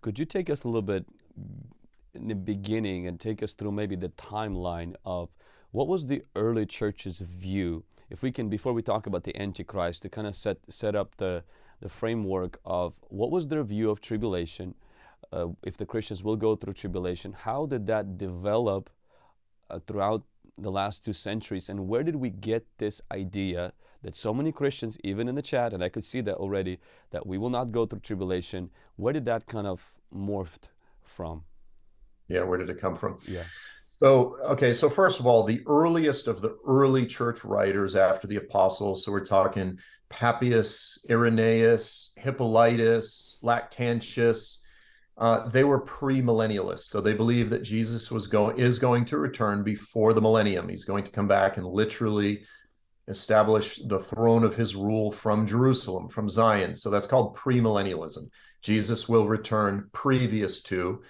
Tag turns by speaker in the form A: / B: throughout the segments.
A: Could you take us a little bit in the beginning and take us through maybe the timeline of what was the early church's view? If we can, before we talk about the Antichrist, to kind of set up the framework of what was their view of tribulation, if the Christians will go through tribulation, how did that develop throughout the last 2 centuries, and where did we get this idea that so many Christians, even in the chat, and I could see that already, that we will not go through tribulation? Where did that kind of morphed from?
B: Yeah, where did it come from?
A: Yeah.
B: So, okay, so first of all, the earliest of the early church writers after the apostles, so we're talking Papias, Irenaeus, Hippolytus, Lactantius, they were premillennialists. So they believed that Jesus is going to return before the millennium. He's going to come back and literally establish the throne of his rule from Jerusalem, from Zion. So that's called premillennialism. Jesus will return previous to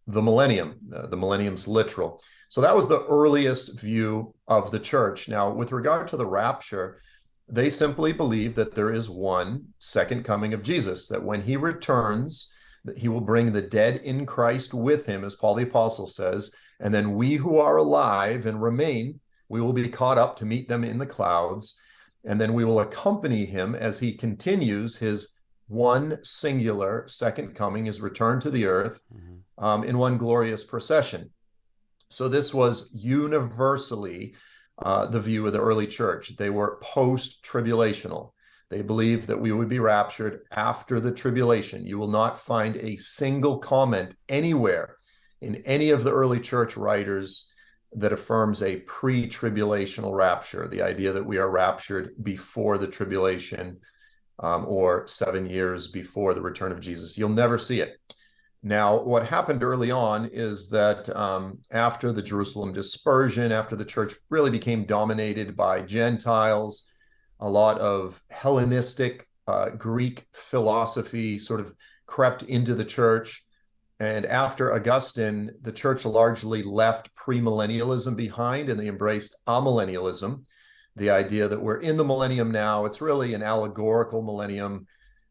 B: the millennium. The millennium's literal. So that was the earliest view of the church. Now, with regard to the rapture, they simply believe that there is one second coming of Jesus, that when he returns, that he will bring the dead in Christ with him, as Paul the Apostle says, and then we who are alive and remain, we will be caught up to meet them in the clouds, and then we will accompany him as he continues his one singular second coming, his return to the earth, in one glorious procession. So this was universally the view of the early church. They were post-tribulational. They believed that we would be raptured after the tribulation. You will not find a single comment anywhere in any of the early church writers that affirms a pre-tribulational rapture, the idea that we are raptured before the tribulation, or 7 years before the return of Jesus. You'll never see it. Now, what happened early on is that after the Jerusalem dispersion, after the church really became dominated by Gentiles, a lot of Hellenistic Greek philosophy sort of crept into the church. And after Augustine, the church largely left premillennialism behind, and they embraced amillennialism, the idea that we're in the millennium now. It's really an allegorical millennium,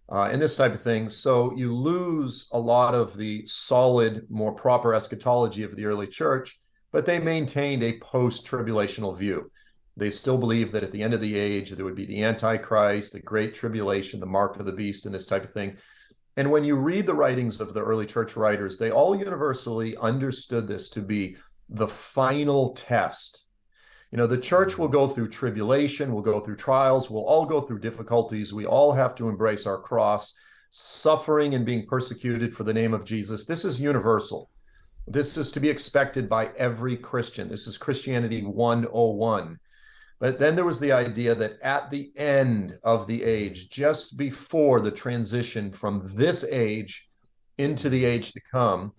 B: and this type of thing. So you lose a lot of the solid, more proper eschatology of the early church, but they maintained a post-tribulational view. They still believe that at the end of the age, there would be the Antichrist, the Great Tribulation, the mark of the beast, and this type of thing. And when you read the writings of the early church writers, they all universally understood this to be the final test. You know, the church will go through tribulation, we'll go through trials, we'll all go through difficulties. We all have to embrace our cross, suffering and being persecuted for the name of Jesus. This is universal. This is to be expected by every Christian. This is Christianity 101. But then there was the idea that at the end of the age, just before the transition from this age into the age to come,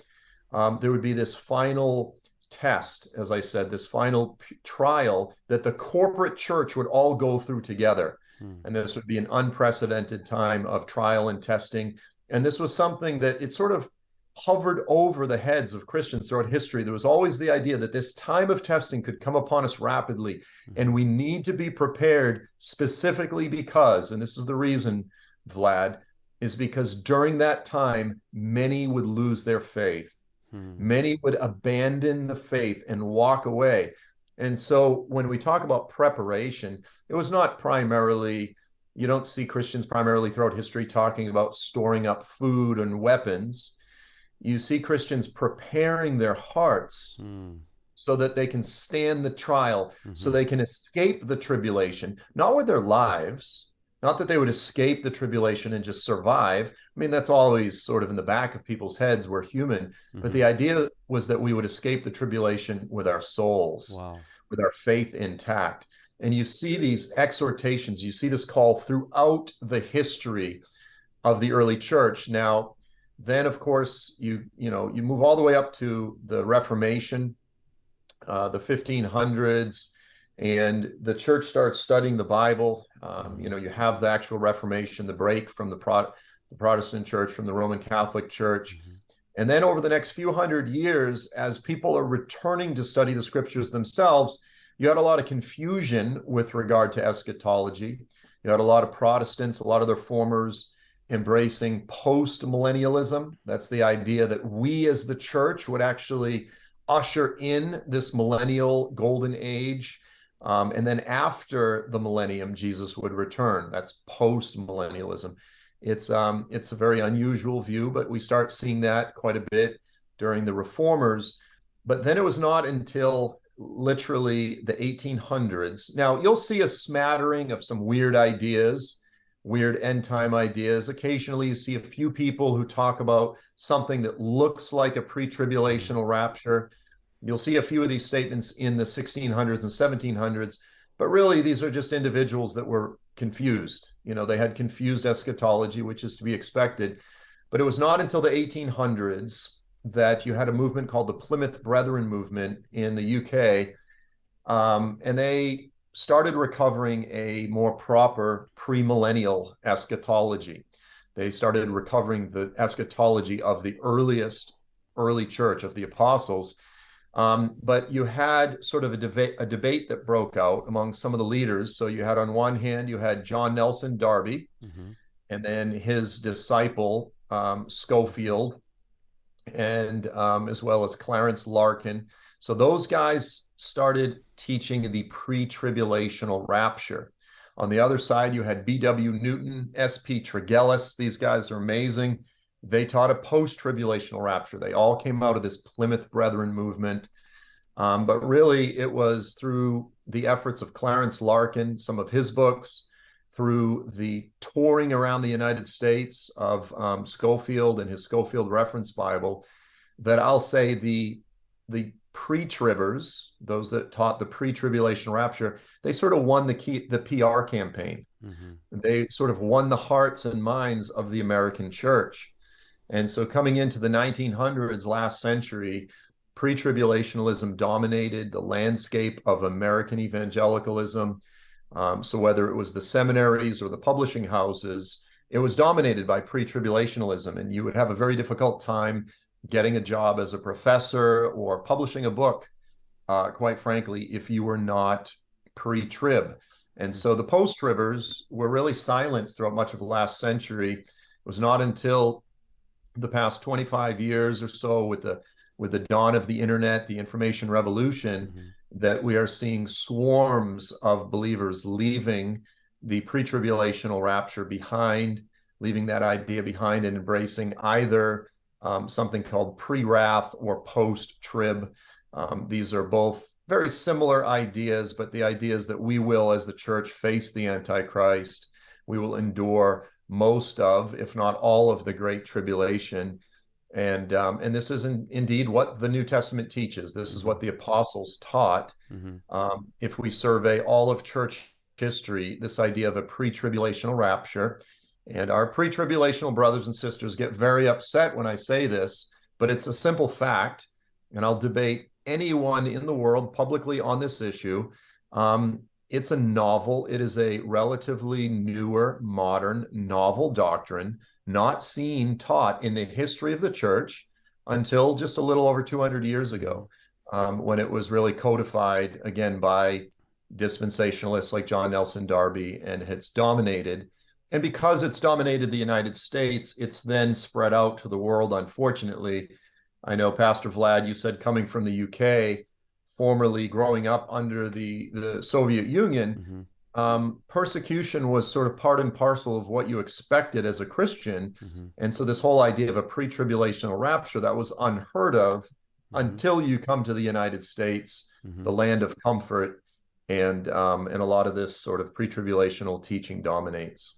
B: there would be this final test, as I said, this final trial that the corporate church would all go through together. And this would be an unprecedented time of trial and testing. And this was something that it sort of hovered over the heads of Christians throughout history. There was always the idea that this time of testing could come upon us rapidly, and we need to be prepared specifically because, and this is the reason, Vlad, is because during that time, many would lose their faith. Many would abandon the faith and walk away. And so when we talk about preparation, it was not primarily, you don't see Christians primarily throughout history talking about storing up food and weapons. You see Christians preparing their hearts so that they can stand the trial, so they can escape the tribulation, not with their lives, not that they would escape the tribulation and just survive. I mean, that's always sort of in the back of people's heads. We're human. But the idea was that we would escape the tribulation with our souls, with our faith intact. And you see these exhortations, you see this call throughout the history of the early church. Now, then, of course, you move all the way up to the Reformation, the 1500s, and the church starts studying the Bible. You have the actual Reformation, the break from the Protestant church, from the Roman Catholic Church. And then over the next few hundred years, as people are returning to study the scriptures themselves, you had a lot of confusion with regard to eschatology. You had a lot of Protestants, a lot of the reformers embracing post-millennialism. That's the idea that we as the church would actually usher in this millennial golden age. And then after the millennium, Jesus would return. That's post-millennialism. It's a very unusual view, but we start seeing that quite a bit during the reformers. But then it was not until literally the 1800s. Now, you'll see a smattering of some weird ideas, weird end time ideas. Occasionally, you see a few people who talk about something that looks like a pre-tribulational rapture. You'll see a few of these statements in the 1600s and 1700s, but really these are just individuals that were confused. You know, they had confused eschatology, which is to be expected. But it was not until the 1800s that you had a movement called the Plymouth Brethren movement in the UK, and they started recovering a more proper premillennial eschatology. They started recovering the eschatology of the early church, of the apostles. But you had sort of a debate that broke out among some of the leaders. So you had, on one hand, you had John Nelson Darby, and then his disciple, Scofield, and as well as Clarence Larkin. So those guys started teaching the pre-tribulational rapture. On the other side, you had B.W. Newton, S.P. Tregelles. These guys are amazing. They taught a post-tribulational rapture. They all came out of this Plymouth Brethren movement. But really, it was through the efforts of Clarence Larkin, some of his books, through the touring around the United States of Scofield and his Scofield Reference Bible, that I'll say the pre-tribbers, those that taught the pre-tribulation rapture, they sort of won the PR campaign. They sort of won the hearts and minds of the American church. And so coming into the 1900s, last century, pre-tribulationalism dominated the landscape of American evangelicalism. So whether it was the seminaries or the publishing houses, it was dominated by pre-tribulationalism, and you would have a very difficult time getting a job as a professor or publishing a book, quite frankly, if you were not pre-trib. And so the post-tribbers were really silenced throughout much of the last century. It was not until the past 25 years or so, with the dawn of the internet, the information revolution, that we are seeing swarms of believers leaving the pre-tribulational rapture behind, leaving that idea behind, and embracing either something called pre-wrath or post-trib. These are both very similar ideas, but the idea is that we will, as the church, face the Antichrist. We will endure most of, if not all of, the Great Tribulation. And this is indeed what the New Testament teaches. This is what the apostles taught. If we survey all of church history, this idea of a pre-tribulational rapture, and our pre-tribulational brothers and sisters get very upset when I say this, but it's a simple fact, and I'll debate anyone in the world publicly on this issue. It's a novel. It is a relatively newer, modern, novel doctrine, not seen taught in the history of the church until just a little over 200 years ago, when it was really codified, again, by dispensationalists like John Nelson Darby, and it's dominated. And because it's dominated the United States, it's then spread out to the world, unfortunately. I know, Pastor Vlad, you said coming from the UK, formerly growing up under the Soviet Union, persecution was sort of part and parcel of what you expected as a Christian. And so this whole idea of a pre-tribulational rapture, that was unheard of until you come to the United States, the land of comfort, and a lot of this sort of pre-tribulational teaching dominates.